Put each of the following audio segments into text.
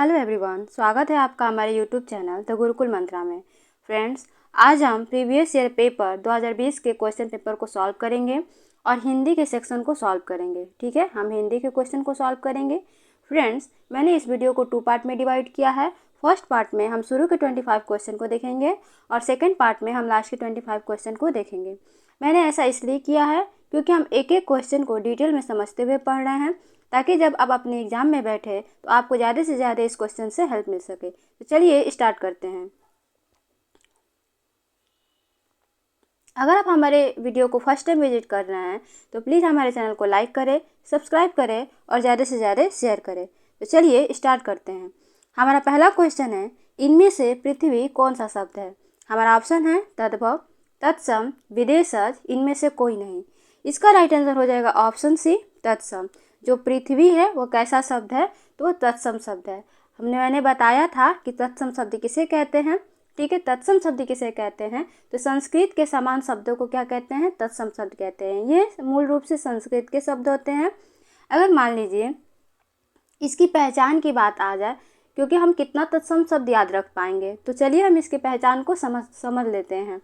Hello everyone, स्वागत है आपका हमारे यूट्यूब चैनल द गुरुकुल मंत्रा में। फ्रेंड्स, आज हम प्रीवियस ईयर पेपर 2020 के क्वेश्चन पेपर को सॉल्व करेंगे और हिंदी के सेक्शन को सॉल्व करेंगे। ठीक है, हम हिंदी के क्वेश्चन को सॉल्व करेंगे। फ्रेंड्स, मैंने इस वीडियो को 2 पार्ट में डिवाइड किया है। फर्स्ट पार्ट में हम शुरू के 25 क्वेश्चन को देखेंगे और सेकेंड पार्ट में हम लास्ट के 25 क्वेश्चन को देखेंगे। मैंने ऐसा इसलिए किया है क्योंकि हम एक एक क्वेश्चन को डिटेल में समझते हुए पढ़ रहे हैं, ताकि जब आप अपने एग्ज़ाम में बैठे तो आपको ज़्यादा से ज़्यादा इस क्वेश्चन से हेल्प मिल सके। तो चलिए स्टार्ट करते हैं। अगर आप हमारे वीडियो को फर्स्ट टाइम विजिट कर रहे हैं तो प्लीज़ हमारे चैनल को लाइक करें, सब्सक्राइब करें और ज़्यादा से ज़्यादा शेयर करें। तो चलिए स्टार्ट करते हैं। हमारा पहला क्वेश्चन है, इनमें से पृथ्वी कौन सा शब्द है? हमारा ऑप्शन है तद्भव, तत्सम, विदेशज, इनमें से कोई नहीं। इसका राइट आंसर हो जाएगा ऑप्शन सी, तत्सम। जो पृथ्वी है वो कैसा शब्द है? तो वो तत्सम शब्द है। मैंने बताया था कि तत्सम शब्द किसे कहते हैं। ठीक है, तत्सम शब्द किसे कहते हैं? तो संस्कृत के समान शब्दों को क्या कहते हैं? तत्सम शब्द कहते हैं। ये मूल रूप से संस्कृत के शब्द होते हैं। अगर मान लीजिए इसकी पहचान की बात आ जाए, क्योंकि हम कितना तत्सम शब्द याद रख पाएंगे, तो चलिए हम इसकी पहचान को समझ लेते हैं।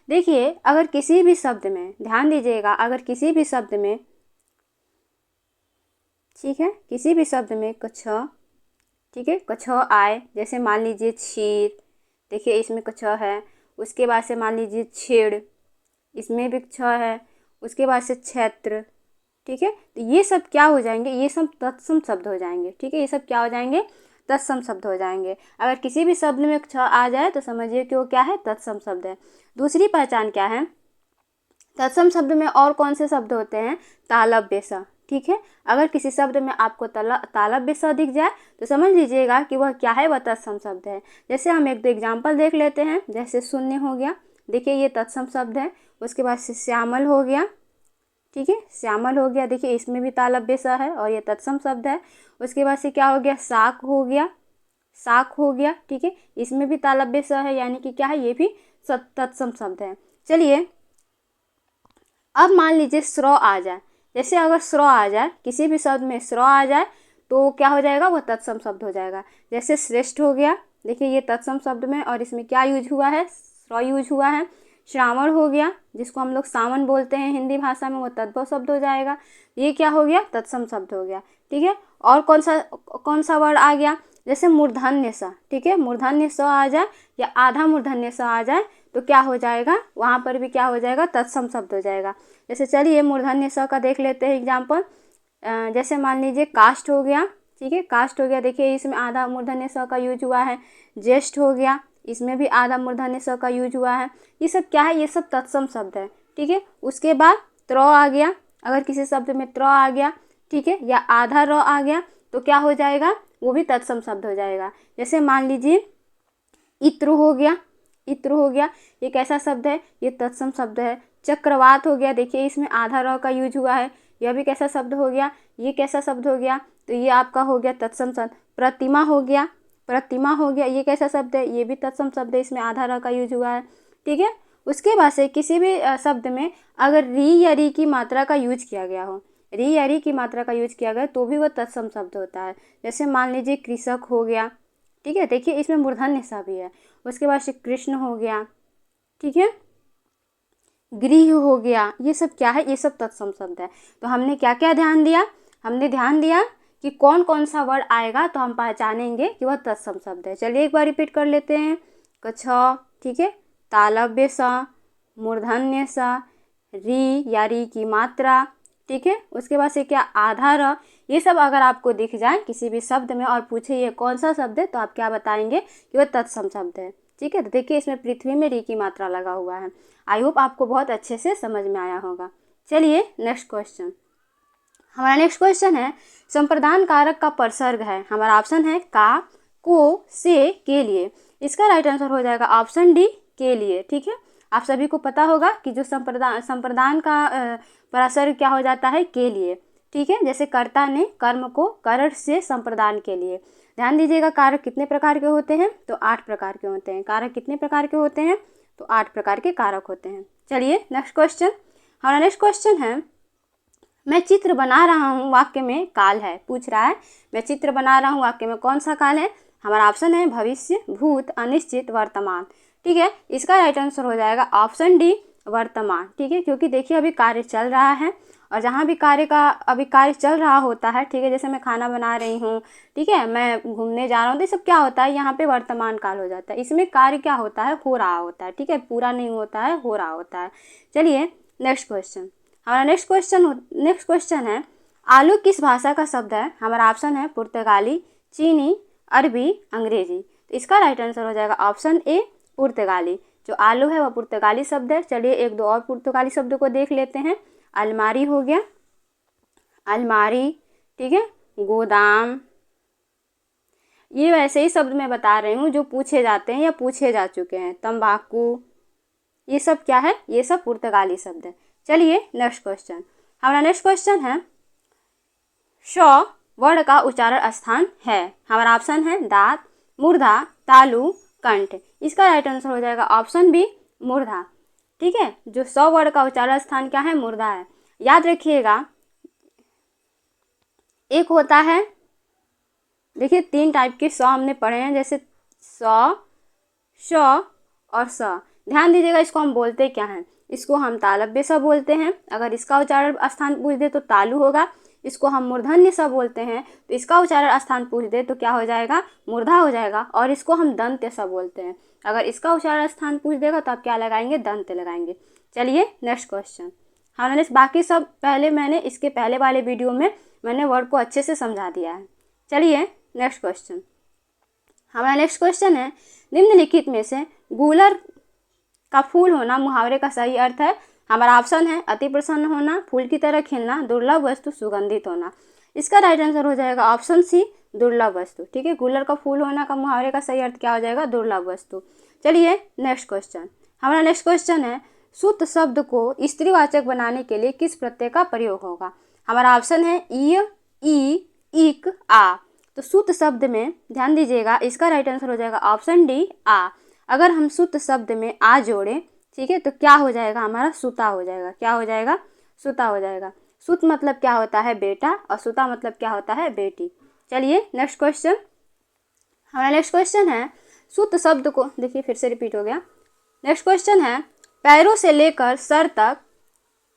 देखिए, अगर किसी भी शब्द में, ध्यान दीजिएगा, अगर किसी भी शब्द में, ठीक है, किसी भी शब्द में कछ, ठीक है, कछ आए, जैसे मान लीजिए क्षीर, देखिए इसमें कछ है। उसके बाद से मान लीजिए छेड़, इसमें भी छ है। उसके बाद से क्षेत्र, ठीक है, तो ये सब क्या हो जाएंगे? ये सब तत्सम शब्द हो जाएंगे। ठीक है, ये सब क्या हो जाएंगे? तत्सम शब्द हो जाएंगे। अगर किसी भी शब्द में छ आ जाए तो समझिए कि वो क्या है? तत्सम शब्द है। दूसरी पहचान क्या है? तत्सम शब्द में और कौन से शब्द होते हैं? तालव्य स। ठीक है, अगर किसी शब्द में आपको तालव्य स दिख जाए तो समझ लीजिएगा कि वह क्या है? वह तत्सम शब्द है। जैसे हम एक दो एग्जाम्पल देख लेते हैं। जैसे शून्य हो गया, देखिए ये तत्सम शब्द है। उसके बाद से श्यामल हो गया, ठीक है, श्यामल हो गया, देखिए इसमें भी तालव्य स है और ये तत्सम शब्द है। उसके बाद से क्या हो गया? शाक हो गया, शाक हो गया, ठीक है, इसमें भी तालव्य स है, यानी कि क्या है? ये भी तत्सम शब्द है। चलिए, अब मान लीजिए स्रो आ जाए। जैसे अगर स्रो आ जाए, किसी भी शब्द में स्रो आ जाए तो क्या हो जाएगा? वह तत्सम शब्द हो जाएगा। जैसे श्रेष्ठ हो गया, देखिए ये तत्सम शब्द में, और इसमें क्या यूज हुआ है? स्रो यूज हुआ है। श्रावण हो गया, जिसको हम लोग सावन बोलते हैं हिंदी भाषा में, वो तद्भव शब्द हो जाएगा। ये क्या हो गया? तत्सम शब्द हो गया। ठीक है, और कौन सा वर्ड आ गया? जैसे मूर्धन्य स, ठीक है, मूर्धन्य स आ जाए या आधा मूर्धन्य स आ जाए तो क्या हो जाएगा? वहाँ पर भी क्या हो जाएगा? तत्सम शब्द हो जाएगा। जैसे चलिए मूर्धन्य स का देख लेते हैं एग्जाम्पल। जैसे मान लीजिए काष्ठ हो गया, ठीक है, काष्ठ हो गया, देखिए इसमें आधा मूर्धन्य स का यूज हुआ है। ज्येष्ठ हो गया, इसमें भी आधा मूर्धन्य स का यूज हुआ है। ये सब क्या है? ये सब तत्सम शब्द है। ठीक है, उसके बाद त्र आ गया। अगर किसी शब्द में त्र आ गया, ठीक है, या आधा र आ गया तो क्या हो जाएगा? वो भी तत्सम शब्द हो जाएगा। जैसे मान लीजिए इत्र हो गया, इत्र हो गया, ये कैसा शब्द है? ये तत्सम शब्द है। चक्रवात हो गया, देखिए इसमें आधा र का यूज हुआ है, यह भी कैसा शब्द हो गया? ये कैसा शब्द हो गया? तो ये आपका हो गया तत्सम शब्द। प्रतिमा हो गया, प्रतिमा हो गया, ये कैसा शब्द है? ये भी तत्सम शब्द है, इसमें आधा र का यूज हुआ है। ठीक है, उसके बाद से किसी भी शब्द में अगर री या री की मात्रा का यूज किया गया हो, री या री की मात्रा का यूज किया गया तो भी वह तत्सम शब्द होता है। जैसे मान लीजिए कृषक हो गया, ठीक है, देखिए इसमें मूर्धन्य स भी है। उसके बाद से कृष्ण हो गया, ठीक है, गृह हो गया, ये सब क्या है? ये सब तत्सम शब्द है। तो हमने क्या क्या ध्यान दिया? हमने ध्यान दिया कि कौन कौन सा वर्ड आएगा तो हम पहचानेंगे कि वह तत्सम शब्द है। चलिए एक बार रिपीट कर लेते हैं। कछ, ठीक है, तालव्य स, मूर्धन्य स, री या री की मात्रा, ठीक है, उसके बाद से क्या? आधा र। ये सब अगर आपको दिख जाए किसी भी शब्द में और पूछे ये कौन सा शब्द है, तो आप क्या बताएंगे? कि वह तत्सम शब्द है। ठीक है, तो देखिए इसमें पृथ्वी में री की मात्रा लगा हुआ है। आई होप आपको बहुत अच्छे से समझ में आया होगा। चलिए नेक्स्ट क्वेश्चन। हमारा नेक्स्ट क्वेश्चन है, संप्रदान कारक का परसर्ग है। हमारा ऑप्शन है का, को, से, के लिए। इसका राइट आंसर हो जाएगा ऑप्शन डी, के लिए। ठीक है, आप सभी को पता होगा कि जो संप्रदान का परसर्ग क्या हो जाता है? के लिए। ठीक है, जैसे कर्ता ने कर्म को कर से संप्रदान के लिए। ध्यान दीजिएगा, कारक कितने प्रकार के होते हैं? तो 8 प्रकार के होते हैं। कारक कितने प्रकार के होते हैं? तो 8 प्रकार के कारक होते हैं। चलिए नेक्स्ट क्वेश्चन। हमारा नेक्स्ट क्वेश्चन है, मैं चित्र बना रहा हूँ, वाक्य में काल है। पूछ रहा है मैं चित्र बना रहा हूँ, वाक्य में कौन सा काल है? हमारा ऑप्शन है भविष्य, भूत, अनिश्चित, वर्तमान। ठीक है, इसका राइट आंसर हो जाएगा ऑप्शन डी वर्तमान। ठीक है, क्योंकि देखिए अभी कार्य चल रहा है और जहाँ भी अभी कार्य चल रहा होता है, ठीक है, जैसे मैं खाना बना रही हूँ, ठीक है, मैं घूमने जा रहा हूँ, तो सब क्या होता है, यहाँ पे वर्तमान काल हो जाता है। इसमें कार्य क्या होता है, हो रहा होता है। ठीक है, पूरा नहीं होता है, हो रहा होता है। चलिए नेक्स्ट क्वेश्चन। हमारा नेक्स्ट क्वेश्चन है, आलू किस भाषा का शब्द है? हमारा ऑप्शन है पुर्तगाली, चीनी, अरबी, अंग्रेजी। तो इसका राइट आंसर हो जाएगा ऑप्शन ए पुर्तगाली। जो आलू है वह पुर्तगाली शब्द है। चलिए एक दो और पुर्तगाली शब्द को देख लेते हैं। अलमारी हो गया, अलमारी, ठीक है, गोदाम, ये वैसे ही शब्द मैं बता रही हूँ जो पूछे जाते हैं या पूछे जा चुके हैं। तंबाकू, ये सब क्या है, ये सब पुर्तगाली शब्द है। चलिए नेक्स्ट क्वेश्चन। हमारा नेक्स्ट क्वेश्चन है, श वर्ण का उच्चारण स्थान है? हमारा ऑप्शन है दांत, मूर्धा, तालु, कंठ। इसका राइट आंसर हो जाएगा ऑप्शन बी मूर्धा। ठीक है, जो स वर्ण का उच्चारण स्थान क्या है, मूर्धा है। याद रखिएगा, एक होता है, देखिए 3 टाइप के स हमने पढ़े हैं, जैसे स, श और स। ध्यान दीजिएगा, इसको हम बोलते क्या हैं, इसको हम तालव्य स बोलते हैं। अगर इसका उच्चारण स्थान पूछ दे तो तालु होगा। इसको हम मूर्धन्य स बोलते हैं, तो इसका उच्चारण स्थान पूछ दे तो क्या हो जाएगा, मूर्धा हो जाएगा। और इसको हम दंत्य स बोलते हैं, अगर इसका उच्चारण स्थान पूछ देगा तो आप क्या लगाएंगे, दंत्य लगाएंगे। चलिए नेक्स्ट क्वेश्चन। हमने बाकी सब मैंने इसके पहले वाले वीडियो में मैंने वर्ड को अच्छे से समझा दिया है। चलिए नेक्स्ट क्वेश्चन। हमारा नेक्स्ट क्वेश्चन है, निम्नलिखित में से गूलर का फूल होना मुहावरे का सही अर्थ है? हमारा ऑप्शन है अति प्रसन्न होना, फूल की तरह खिलना, दुर्लभ वस्तु, सुगंधित होना। इसका राइट आंसर हो जाएगा ऑप्शन सी दुर्लभ वस्तु। ठीक है, गूलर का फूल होना का मुहावरे का सही अर्थ क्या हो जाएगा, दुर्लभ वस्तु। चलिए नेक्स्ट क्वेश्चन। हमारा नेक्स्ट क्वेश्चन है, सुत शब्द को स्त्रीवाचक बनाने के लिए किस प्रत्यय का प्रयोग होगा? हमारा ऑप्शन है इ, इक, आ। तो सुत शब्द में ध्यान दीजिएगा, इसका राइट आंसर हो जाएगा ऑप्शन डी आ। अगर हम सुत शब्द में आ जोड़े, ठीक है, तो क्या हो जाएगा, हमारा सुता हो जाएगा। क्या हो जाएगा, सुता हो जाएगा। सुत मतलब क्या होता है, बेटा, और सुता मतलब क्या होता है, बेटी। चलिए नेक्स्ट क्वेश्चन। हमारा नेक्स्ट क्वेश्चन है, सुत शब्द को, देखिए फिर से रिपीट हो गया। नेक्स्ट क्वेश्चन है, पैरों से लेकर सर तक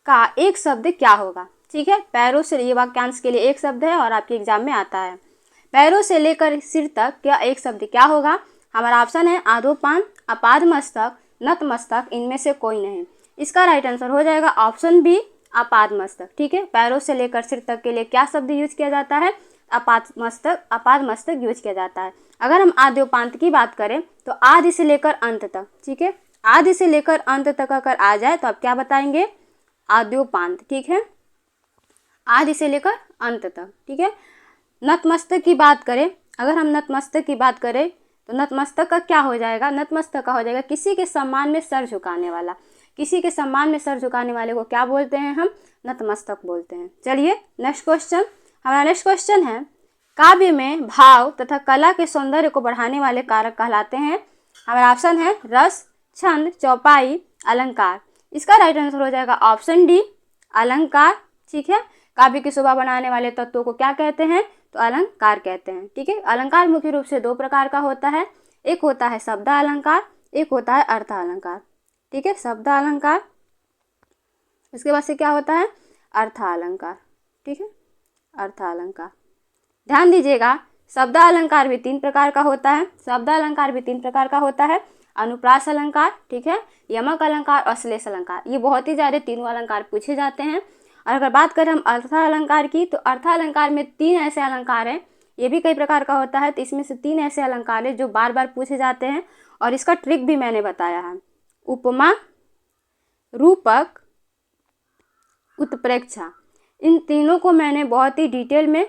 का एक शब्द क्या होगा? ठीक है, पैरों से, ये वाक्यांश के लिए एक शब्द है और आपके एग्जाम में आता है। पैरों से लेकर सिर तक क्या एक शब्द क्या होगा? हमारा ऑप्शन है आधोपान, अपाद मस्तक, नतमस्तक, इनमें से कोई नहीं। इसका राइट आंसर हो जाएगा ऑप्शन बी अपाद मस्तक। ठीक है, पैरों से लेकर सिर तक के लिए क्या शब्द यूज किया जाता है, अपाद मस्तक यूज किया जाता है। अगर हम आद्योपांत की बात करें तो आदि से लेकर अंत तक, ठीक है, आदि से लेकर अंत तक अगर आ जाए तो आप क्या बताएंगे, आद्योपांत। ठीक है, आदि से लेकर अंत तक। ठीक है, नतमस्तक की बात करें, अगर हम नतमस्तक की बात करें तो नतमस्तक का क्या हो जाएगा, नतमस्तक का हो जाएगा किसी के सम्मान में सर झुकाने वाला। किसी के सम्मान में सर झुकाने वाले को क्या बोलते हैं, हम नतमस्तक बोलते हैं। चलिए नेक्स्ट क्वेश्चन। हमारा नेक्स्ट क्वेश्चन है, काव्य में भाव तथा कला के सौंदर्य को बढ़ाने वाले कारक कहलाते हैं? हमारा ऑप्शन है रस, छंद, चौपाई, अलंकार। इसका राइट आंसर हो जाएगा ऑप्शन डी अलंकार। ठीक है, काव्य की शोभा बढ़ाने वाले तत्वों को क्या कहते हैं, तो अलंकार कहते हैं। ठीक है, अलंकार मुख्य रूप से 2 प्रकार का होता है, एक होता है शब्द अलंकार, एक होता है अर्थ अलंकार। ठीक है, शब्द अलंकार, इसके बाद से क्या होता है, अर्थ अलंकार। ठीक है, अर्थ अलंकार। ध्यान दीजिएगा, शब्द अलंकार भी 3 प्रकार का होता है। शब्द अलंकार भी 3 प्रकार का होता है, अनुप्रास अलंकार, ठीक है, यमक अलंकार और श्लेष अलंकार। ये बहुत ही ज़्यादा तीनों अलंकार पूछे जाते हैं। और अगर बात करें हम अर्थ अलंकार की, तो अर्थ अलंकार में 3 ऐसे अलंकार हैं, ये भी कई प्रकार का होता है। तो इसमें से 3 ऐसे अलंकार हैं जो बार बार पूछे जाते हैं, और इसका ट्रिक भी मैंने बताया है। उपमा, रूपक, उत्प्रेक्षा, इन तीनों को मैंने बहुत ही डिटेल में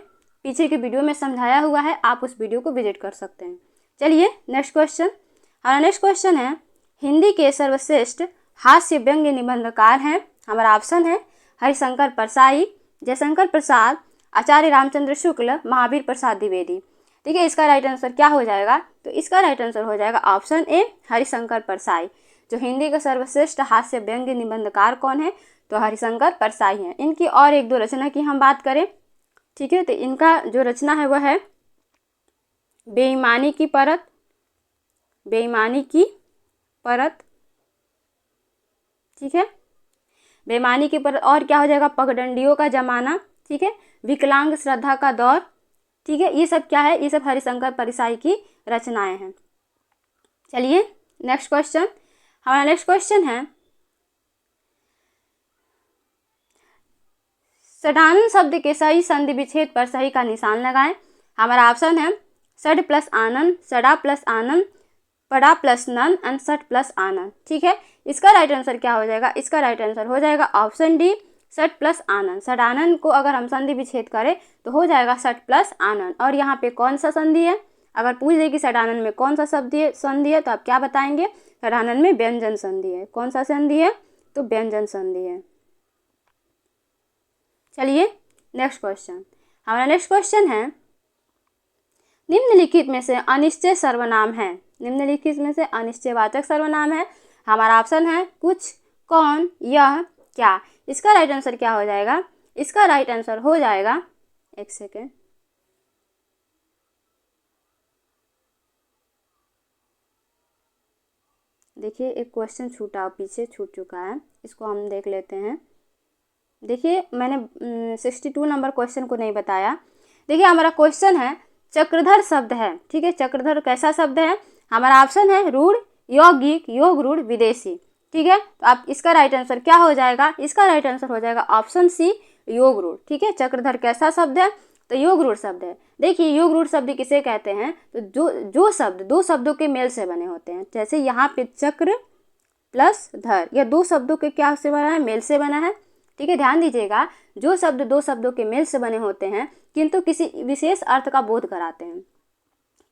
पीछे के वीडियो में समझाया हुआ है, आप उस वीडियो को विजिट कर सकते हैं। चलिए नेक्स्ट क्वेश्चन। हमारा नेक्स्ट क्वेश्चन है, हिंदी के सर्वश्रेष्ठ हास्य व्यंग्य निबंधकार हैं? हमारा ऑप्शन है हरिशंकर परसाई, जयशंकर प्रसाद, आचार्य रामचंद्र शुक्ल, महावीर प्रसाद द्विवेदी। ठीक है, इसका राइट आंसर क्या हो जाएगा, तो इसका राइट आंसर हो जाएगा ऑप्शन ए हरिशंकर परसाई। जो हिंदी का सर्वश्रेष्ठ हास्य व्यंग्य निबंधकार कौन है, तो हरिशंकर परसाई हैं। इनकी और 1-2 रचना की हम बात करें, ठीक है, तो इनका जो रचना है वह है बेईमानी की परत, बेईमानी की परत, ठीक है, बेईमानी की परत। और क्या हो जाएगा, पगडंडियों का जमाना, ठीक है, विकलांग श्रद्धा का दौर, ठीक है, ये सब क्या है, ये सब हरिशंकर परिसाई की रचनाएं हैं। चलिए नेक्स्ट क्वेश्चन, हमारा नेक्स्ट क्वेश्चन है षडानन शब्द के सही संधि विच्छेद पर सही का निशान लगाएं। हमारा ऑप्शन है षड प्लस आनंद, षडा प्लस आनंद, पड़ा प्लस नन एंड षट प्लस आनंद, ठीक है। इसका राइट आंसर क्या हो जाएगा, इसका राइट आंसर हो जाएगा ऑप्शन डी षट प्लस आनंद। षडानंद को अगर हम संधि विच्छेद करें तो हो जाएगा षट प्लस आनंद। और यहाँ पे कौन सा संधि है, अगर पूछ दे कि षडानंद में कौन सा शब्द है, संधि है, तो आप क्या बताएंगे, षडानंद में व्यंजन संधि है। कौन सा संधि है, तो व्यंजन संधि है। चलिए नेक्स्ट क्वेश्चन, हमारा नेक्स्ट क्वेश्चन है निम्नलिखित में से अनिश्चय सर्वनाम है, निम्नलिखित में से अनिश्चयवाचक सर्वनाम है। हमारा ऑप्शन है कुछ, कौन, यह, क्या। इसका राइट आंसर क्या हो जाएगा, इसका राइट आंसर हो जाएगा, एक सेकेंड, देखिए एक क्वेश्चन छूटा, पीछे छूट चुका है, इसको हम देख लेते हैं। देखिए मैंने 62 नंबर क्वेश्चन को नहीं बताया। देखिए हमारा क्वेश्चन है चक्रधर शब्द है, ठीक है, चक्रधर कैसा शब्द है, हमारा ऑप्शन है रूढ़, यौगिक, योग रूढ़, विदेशी, ठीक है। तो आप इसका राइट आंसर क्या हो जाएगा, इसका राइट आंसर हो जाएगा ऑप्शन सी योग रूढ़, ठीक है। चक्रधर कैसा शब्द है, तो योग रूढ़ शब्द है। देखिए योग रूढ़ शब्द किसे कहते हैं, तो जो शब्द दो शब्दों के मेल से बने होते हैं, जैसे यहाँ पे चक्र प्लस धर, यह दो शब्दों के क्या से बना है, मेल से बना है, ठीक है। ध्यान दीजिएगा, जो शब्द दो शब्दों के मेल से बने होते हैं किंतु किसी विशेष अर्थ का बोध कराते हैं,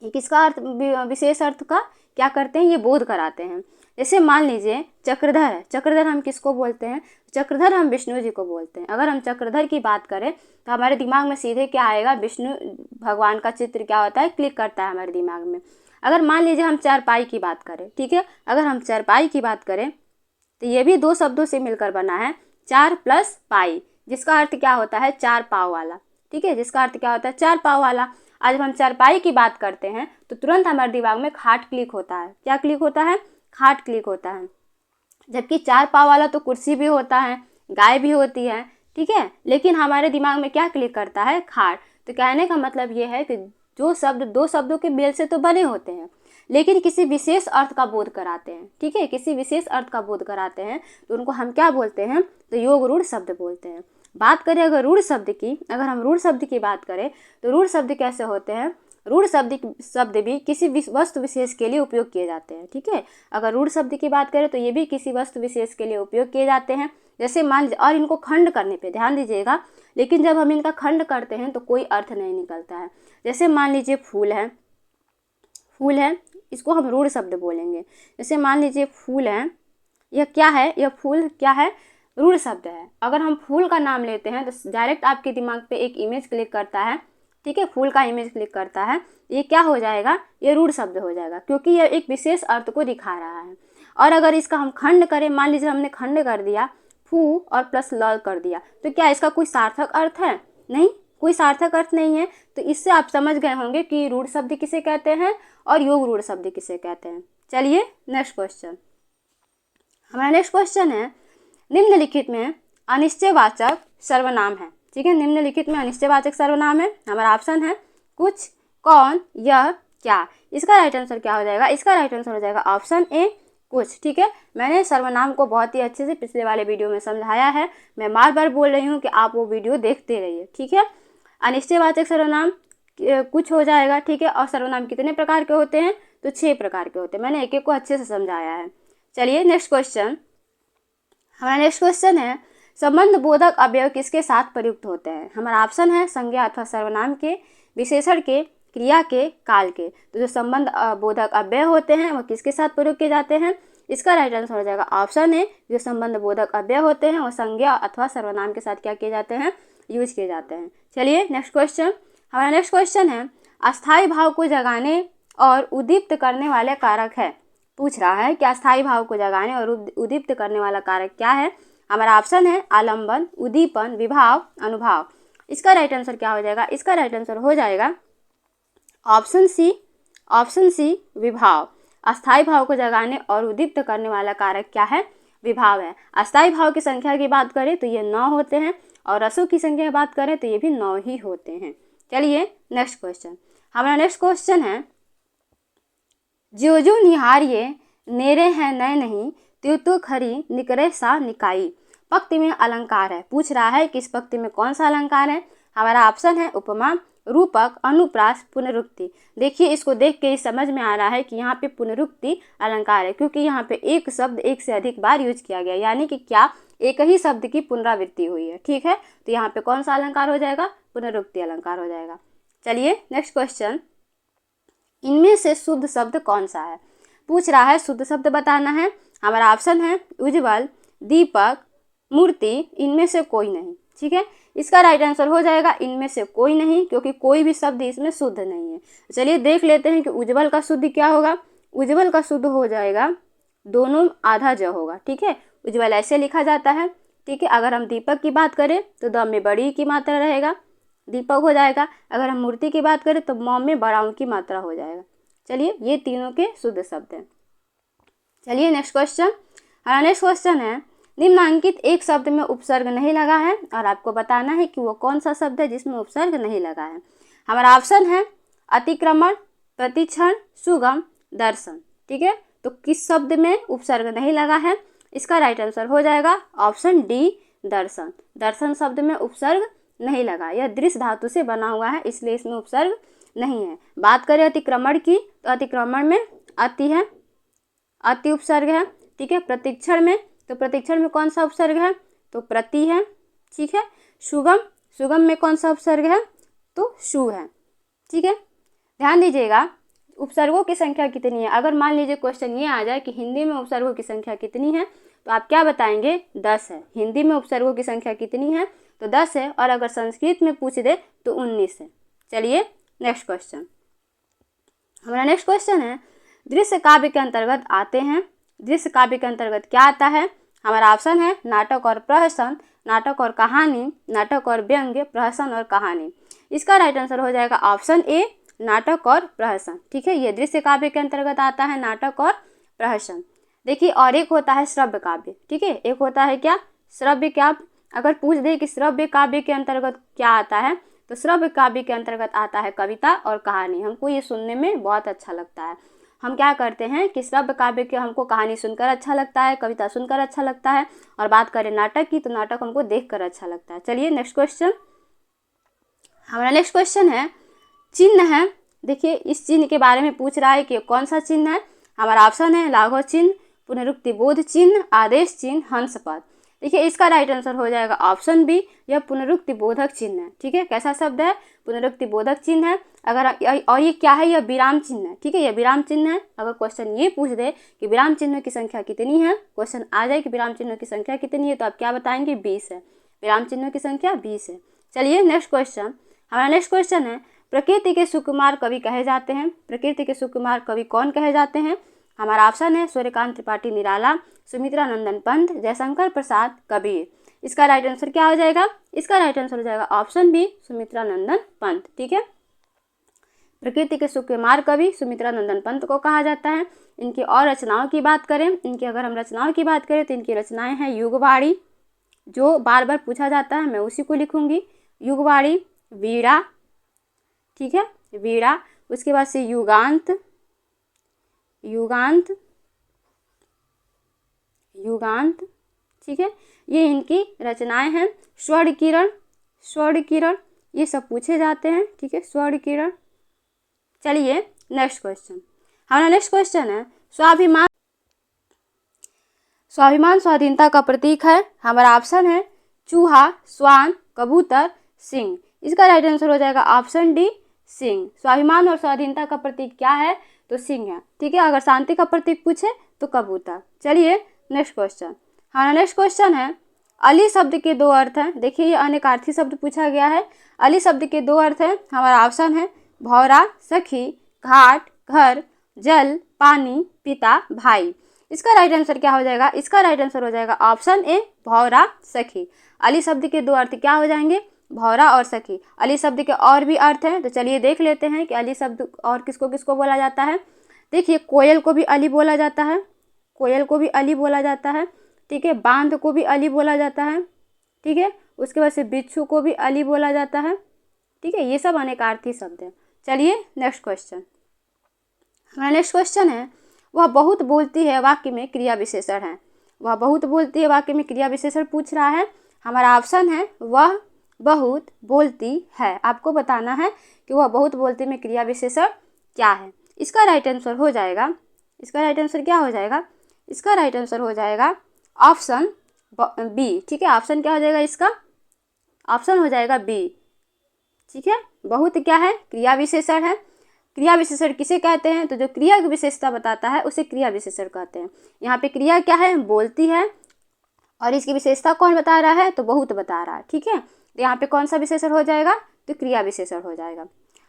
ये किसका अर्थ, विशेष अर्थ का क्या करते हैं, ये बोध कराते हैं। जैसे मान लीजिए चक्रधर है, चक्रधर हम किसको बोलते हैं, चक्रधर हम विष्णु जी को बोलते हैं। अगर हम चक्रधर की बात करें तो हमारे दिमाग में सीधे क्या आएगा, विष्णु भगवान का चित्र क्या होता है, क्लिक करता है हमारे दिमाग में। अगर मान लीजिए हम चारपाई की बात करें, ठीक है, अगर हम चारपाई की बात करें तो ये भी दो शब्दों से मिलकर बना है, चार प्लस पाई, जिसका अर्थ क्या होता है, चार पाव वाला, ठीक है, जिसका अर्थ क्या होता है, चार पाव वाला। आज जब हम चारपाई की बात करते हैं तो तुरंत हमारे दिमाग में खाट क्लिक होता है, क्या क्लिक होता है, खाट क्लिक होता है। जबकि चार पाव वाला तो कुर्सी भी होता है, गाय भी होती है, ठीक है, लेकिन हमारे दिमाग में क्या क्लिक करता है, खाट। तो कहने का मतलब ये है कि जो शब्द दो शब्दों के मेल से तो बने होते हैं लेकिन किसी विशेष अर्थ का बोध कराते हैं, ठीक है, किसी विशेष अर्थ का बोध कराते हैं, तो उनको हम क्या बोलते हैं, तो योग रूढ़ शब्द बोलते हैं। बात करें अगर रूढ़ शब्द की, अगर हम रूढ़ शब्द की बात करें तो रूढ़ शब्द कैसे होते हैं, रूढ़ शब्द भी किसी वस्तु विशेष के लिए उपयोग किए जाते हैं, ठीक है। अगर रूढ़ शब्द की बात करें तो ये भी किसी वस्तु विशेष के लिए उपयोग किए जाते हैं। जैसे मान लीजिए, और इनको खंड करने पे ध्यान दीजिएगा, लेकिन जब हम इनका खंड करते हैं तो कोई अर्थ नहीं निकलता है। जैसे मान लीजिए फूल है, फूल है, इसको हम रूढ़ शब्द बोलेंगे। जैसे मान लीजिए फूल है, यह क्या है, यह फूल क्या है, रूढ़ शब्द है। अगर हम फूल का नाम लेते हैं तो डायरेक्ट आपके दिमाग पे एक इमेज क्लिक करता है, ठीक है, फूल का इमेज क्लिक करता है, ये क्या हो जाएगा, ये रूढ़ शब्द हो जाएगा, क्योंकि यह एक विशेष अर्थ को दिखा रहा है। और अगर इसका हम खंड करें, मान लीजिए हमने खंड कर दिया, फू और प्लस ल कर दिया, तो क्या इसका कोई सार्थक अर्थ है, नहीं, कोई सार्थक अर्थ नहीं है। तो इससे आप समझ गए होंगे कि रूढ़ शब्द किसे कहते हैं और योग रूढ़ शब्द किसे कहते हैं। चलिए नेक्स्ट क्वेश्चन, हमारा नेक्स्ट क्वेश्चन है निम्नलिखित में अनिश्चयवाचक सर्वनाम है, ठीक है, निम्नलिखित में अनिश्चयवाचक सर्वनाम है। हमारा ऑप्शन है कुछ, कौन, यह, क्या। इसका राइट आंसर क्या हो जाएगा, इसका राइट आंसर हो जाएगा ऑप्शन ए कुछ, ठीक है। मैंने सर्वनाम को बहुत ही अच्छे से पिछले वाले वीडियो में समझाया है, मैं बार बार बोल रही हूँ कि आप वो वीडियो देखते रहिए, ठीक है। अनिश्चयवाचक सर्वनाम कुछ हो जाएगा, ठीक है। और सर्वनाम कितने प्रकार के होते हैं, तो 6 प्रकार के होते हैं, मैंने एक एक को अच्छे से समझाया है। चलिए नेक्स्ट क्वेश्चन, हमारा नेक्स्ट क्वेश्चन है संबंध बोधक अवयव किसके साथ प्रयुक्त होते हैं। हमारा ऑप्शन है संज्ञा अथवा सर्वनाम के, विशेषण के, क्रिया के, काल के। तो जो संबंध बोधक अव्यय होते हैं वो किसके साथ प्रयोग किए जाते हैं, इसका राइट आंसर हो जाएगा ऑप्शन है जो संबंध बोधक अव्यय होते हैं वो संज्ञा अथवा सर्वनाम के साथ क्या किए जाते हैं, यूज किए जाते हैं। चलिए नेक्स्ट क्वेश्चन, हमारा नेक्स्ट क्वेश्चन है अस्थायी भाव को जगाने और उद्दीप्त करने वाले कारक है। पूछ रहा है कि अस्थायी भाव को जगाने और उद्दीप्त करने वाला कारक क्या है। हमारा ऑप्शन है आलंबन, उद्दीपन, विभाव, अनुभाव। इसका राइट आंसर क्या हो जाएगा, इसका राइट आंसर हो जाएगा ऑप्शन सी ऑप्शन सी विभाव। अस्थायी भाव को जगाने और उद्दीप्त करने वाला कारक क्या है? विभाव है। अस्थायी भाव की संख्या की बात करें तो ये 9 होते हैं और रसों की संख्या की बात करें तो ये भी 9 ही होते हैं। चलिए नेक्स्ट क्वेश्चन। हमारा नेक्स्ट क्वेश्चन है, जो जो निहारिये नेरे हैं नए नहीं, त्यो तो खरी निकरे सा निकाई। पंक्ति में अलंकार है, पूछ रहा है कि इस पंक्ति में कौन सा अलंकार है? हमारा ऑप्शन है उपमा, रूपक, अनुप्रास, पुनरुक्ति। देखिए इसको देख के ही समझ में आ रहा है कि यहाँ पे पुनरुक्ति अलंकार है, क्योंकि यहाँ पे एक शब्द एक से अधिक बार यूज किया गया, यानी कि क्या एक ही शब्द की पुनरावृत्ति हुई है। ठीक है, तो यहाँ पे कौन सा अलंकार हो जाएगा? पुनरुक्ति अलंकार हो जाएगा। चलिए नेक्स्ट क्वेश्चन, इनमें से शुद्ध शब्द कौन सा है? पूछ रहा है, शुद्ध शब्द बताना है। हमारा ऑप्शन है उज्ज्वल, दीपक, मूर्ति, इनमें से कोई नहीं। ठीक है, इसका राइट आंसर हो जाएगा इनमें से कोई नहीं, क्योंकि कोई भी शब्द इसमें शुद्ध नहीं है। चलिए देख लेते हैं कि उज्ज्वल का शुद्ध क्या होगा। उज्ज्वल का शुद्ध हो जाएगा, दोनों आधा ज होगा। ठीक है, उज्ज्वल ऐसे लिखा जाता है। ठीक है, अगर हम दीपक की बात करें तो द में बड़ी की मात्रा रहेगा, दीपक हो जाएगा। अगर हम मूर्ति की बात करें तो म में बड़ा की मात्रा हो जाएगा। चलिए ये तीनों के शुद्ध शब्द हैं। चलिए नेक्स्ट क्वेश्चन। हमारा नेक्स्ट क्वेश्चन है, निम्नांकित एक शब्द में उपसर्ग नहीं लगा है और आपको बताना है कि वो कौन सा शब्द है जिसमें उपसर्ग नहीं लगा है। हमारा ऑप्शन है अतिक्रमण, प्रतिक्षण, सुगम, दर्शन। ठीक है, तो किस शब्द में उपसर्ग नहीं लगा है? इसका राइट आंसर हो जाएगा ऑप्शन डी, दर्शन। दर्शन शब्द में उपसर्ग नहीं लगा, यह दृश्य धातु से बना हुआ है, इसलिए इसमें उपसर्ग नहीं है। बात करें अतिक्रमण की तो अतिक्रमण में अति है, अति उपसर्ग है। ठीक है, प्रतिक्षण में तो प्रतिक्षण में कौन सा उपसर्ग है? तो प्रति है। ठीक है, सुगम, सुगम में कौन सा उपसर्ग है? तो शु है। ठीक है, ध्यान दीजिएगा उपसर्गों की संख्या कितनी है। अगर मान लीजिए क्वेश्चन ये आ जाए कि हिंदी में उपसर्गों की संख्या कितनी है, तो आप क्या बताएंगे? 10 है। हिंदी में उपसर्गों की संख्या कितनी है? तो 10 है। और अगर संस्कृत में पूछ दे तो 19 है। चलिए नेक्स्ट क्वेश्चन। हमारा नेक्स्ट क्वेश्चन है, दृश्य काव्य के अंतर्गत आते हैं। दृश्य काव्य के अंतर्गत क्या आता है? हमारा ऑप्शन है नाटक और प्रहसन, नाटक और कहानी, नाटक और व्यंग्य, प्रहसन और कहानी। इसका राइट आंसर हो जाएगा ऑप्शन ए, नाटक और प्रहसन। ठीक है, ये दृश्य काव्य के अंतर्गत आता है, नाटक और प्रहसन। देखिए और एक होता है श्रव्य काव्य। ठीक है, एक होता है क्या? श्रव्य काव्य। अगर पूछ दे कि श्रव्य काव्य के अंतर्गत क्या आता है, तो श्रव्य काव्य के अंतर्गत आता है कविता और कहानी। हमको ये सुनने में बहुत अच्छा लगता है। हम क्या करते हैं कि श्रव्य काव्य के हमको कहानी सुनकर अच्छा लगता है, कविता सुनकर अच्छा लगता है, और बात करें नाटक की तो नाटक हमको देखकर अच्छा लगता है। चलिए नेक्स्ट क्वेश्चन। हमारा नेक्स्ट क्वेश्चन है, चिन्ह है। देखिए इस चिन्ह के बारे में पूछ रहा है कि कौन सा चिन्ह है। हमारा ऑप्शन है लाघव चिन्ह, पुनरुक्ति बोध चिन्ह, आदेश चिन्ह, हंस पद। देखिए इसका राइट आंसर हो जाएगा ऑप्शन बी, यह पुनरुक्ति बोधक चिन्ह है। ठीक है, कैसा शब्द है? पुनरुक्ति बोधक चिन्ह है। अगर और ये क्या है? यह विराम चिन्ह है। ठीक है, यह विराम चिन्ह है। अगर क्वेश्चन ये पूछ दे कि विराम चिन्ह की संख्या कितनी है, क्वेश्चन आ जाए कि विराम चिन्ह की संख्या कितनी है, तो आप क्या बताएंगे? 20 है। विराम चिन्ह की संख्या 20 है। चलिए नेक्स्ट क्वेश्चन। हमारा नेक्स्ट क्वेश्चन है, प्रकृति के सुकुमार कवि कहे जाते हैं। प्रकृति के सुकुमार कवि कौन कहे जाते हैं? हमारा ऑप्शन है सूर्यकांत त्रिपाठी निराला, सुमित्रा नंदन पंत, जयशंकर प्रसाद कबीर। इसका राइट आंसर क्या हो जाएगा? इसका राइट आंसर हो जाएगा ऑप्शन बी, सुमित्रा नंदन पंत। ठीक है, प्रकृति के सुकुमार कवि सुमित्रा नंदन पंत को कहा जाता है। इनकी और रचनाओं की बात करें, इनकी अगर हम रचनाओं की बात करें तो इनकी रचनाएं हैं युगवाणी, जो बार बार पूछा जाता है, मैं उसी को लिखूंगी, युगवाणी, वीणा। ठीक है, वीणा। उसके बाद से युगांत, युगांत, युगांत। ठीक है, ये इनकी रचनाएं हैं। स्वर्ण किरण, स्वर्ण किरण, ये सब पूछे जाते हैं। ठीक है, स्वर्ण किरण। चलिए नेक्स्ट क्वेश्चन। हमारा नेक्स्ट क्वेश्चन है, स्वाभिमान। स्वाभिमान स्वाधीनता का प्रतीक है। हमारा ऑप्शन है चूहा, स्वान, कबूतर, सिंह। इसका राइट आंसर हो जाएगा ऑप्शन डी, सिंह। स्वाभिमान और स्वाधीनता का प्रतीक क्या है? तो सिंह है। ठीक है, अगर शांति का प्रतीक पूछे तो कबूतर। चलिए नेक्स्ट क्वेश्चन। हमारा नेक्स्ट क्वेश्चन है, अली शब्द के 2 अर्थ हैं। देखिए ये अनेकार्थी शब्द पूछा गया है। अली शब्द के 2 अर्थ हैं। हमारा ऑप्शन है भौरा, सखी, घाट, घर, जल, पानी, पिता, भाई। इसका राइट आंसर क्या हो जाएगा? इसका राइट आंसर हो जाएगा ऑप्शन ए, भौरा, सखी। अली शब्द के 2 अर्थ क्या हो जाएंगे? भौरा और सखी। अली शब्द के और भी अर्थ हैं, तो चलिए देख लेते हैं कि अली शब्द और किसको किसको बोला जाता है। देखिए, कोयल को भी अली बोला जाता है, कोयल को भी अली बोला जाता है, ठीक है। बांध को भी अली बोला जाता है, ठीक है। उसके बाद से बिच्छू को भी अली बोला जाता है, ठीक है। ये सब अनेकार्थी शब्द हैं। चलिए नेक्स्ट क्वेश्चन। हमारा नेक्स्ट क्वेश्चन है, वह बहुत बोलती है वाक्य में क्रिया विशेषण है। वह बहुत बोलती है वाक्य में क्रिया विशेषण पूछ रहा है। हमारा ऑप्शन है वह बहुत बोलती है। आपको बताना है कि वह बहुत बोलती में क्रिया विशेषण क्या है। इसका राइट आंसर हो जाएगा, इसका राइट आंसर क्या हो जाएगा, इसका राइट आंसर हो जाएगा ऑप्शन बी, ठीक है। ऑप्शन क्या हो जाएगा इसका, ऑप्शन हो जाएगा बी, ठीक है। बहुत क्या है, क्रिया विशेषण है। क्रिया विशेषण किसे कहते हैं, तो जो क्रिया की विशेषता बताता है उसे क्रिया विशेषण कहते हैं। यहाँ पे क्रिया क्या है, बोलती है, और इसकी विशेषता कौन बता रहा है, तो बहुत बता रहा है, ठीक है। तो यहाँ पे कौन सा विशेषण हो जाएगा, तो क्रिया विशेषण हो जाएगा।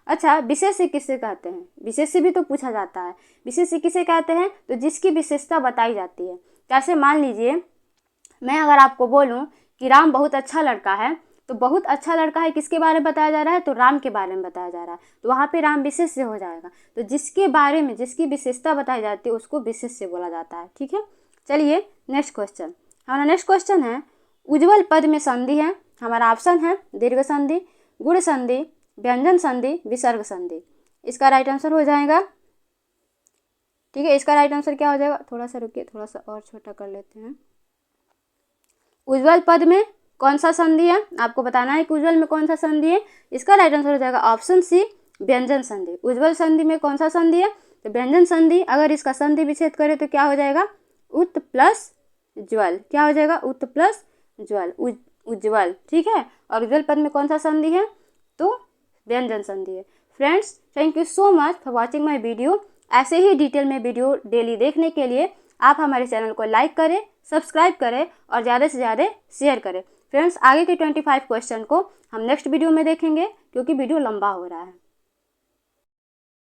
अच्छा, विशेष्य किसे कहते हैं, विशेष्य भी तो पूछा जाता है। विशेष्य किसे कहते हैं, तो जिसकी विशेषता बताई जाती है। जैसे मान लीजिए मैं अगर आपको बोलूँ कि राम बहुत अच्छा लड़का है, तो बहुत अच्छा लड़का है किसके बारे में बताया जा रहा है, तो राम के बारे में बताया जा रहा है, तो वहाँ पे राम विशेष्य हो जाएगा। तो जिसके बारे में जिसकी विशेषता बताई जाती है उसको विशेष्य बोला जाता है, ठीक है। चलिए नेक्स्ट क्वेश्चन। हमारा नेक्स्ट क्वेश्चन है, उज्ज्वल पद में संधि है। हमारा ऑप्शन है दीर्घ संधि, गुण संधि, व्यंजन संधि, विसर्ग संधि। इसका राइट आंसर हो जाएगा, ठीक है। इसका राइट आंसर क्या हो जाएगा, थोड़ा सा रुकिए, थोड़ा सा और छोटा कर लेते हैं। उज्ज्वल पद में कौन सा संधि है, आपको बताना है कि उज्ज्वल में कौन सा संधि है। इसका राइट आंसर हो जाएगा ऑप्शन सी, व्यंजन संधि। उज्ज्वल संधि में कौन सा संधि है, तो व्यंजन संधि। अगर इसका संधि विच्छेद करें तो क्या हो जाएगा, उत प्लस ज्वल, क्या हो जाएगा, उत प्लस ज्वल, उज्ज्वल, ठीक है। और उज्ज्वल पद में कौन सा संधि है, तो व्यंजन संधि है। Friends, thank you so much for watching my video. ऐसे ही डिटेल में वीडियो डेली देखने के लिए आप हमारे चैनल को लाइक करें, सब्सक्राइब करें और ज़्यादा से ज़्यादा शेयर करें। फ्रेंड्स, आगे के 25 क्वेश्चन को हम नेक्स्ट वीडियो में देखेंगे, क्योंकि वीडियो लंबा हो रहा है।